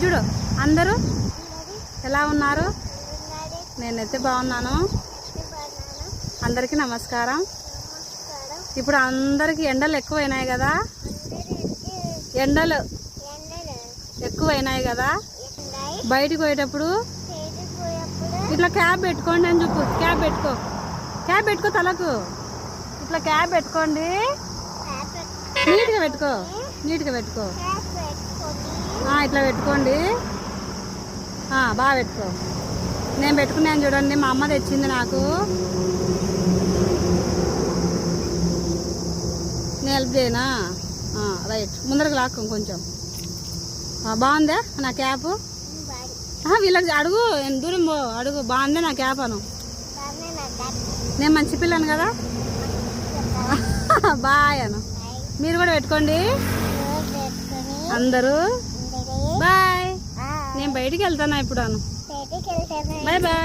చూడు అందరూ ఎలా ఉన్నారు? నేనైతే బాగున్నాను. అందరికీ నమస్కారం. ఇప్పుడు అందరికి ఎండలు ఎక్కువైనాయి కదా, ఎండలు ఎక్కువైనాయి కదా. బయటికి పోయేటప్పుడు ఇట్లా క్యాప్ పెట్టుకోండి అని చెప్పు. క్యాప్ పెట్టుకో తలకు. ఇట్లా క్యాప్ పెట్టుకోండి. నీట్గా పెట్టుకో. ఇట్లా పెట్టుకోండి. బాగా పెట్టుకో. నేను పెట్టుకున్నాను చూడండి, మా అమ్మ తెచ్చింది నాకు. నేను హెల్ప్ చేయనా? రైట్, ముందరకు లాక్కం కొంచెం. బాగుందా నా క్యాప్? వీళ్ళకి అడుగు, దూరం పో, అడుగు. బాగుందా నా క్యాప్ అను. నేను మంచి పిల్లను కదా. బాయ్ అను. మీరు కూడా పెట్టుకోండి అందరూ. బాయ్. నేను బయటికి వెళ్తానా ఇప్పుడు అను. Bye bye.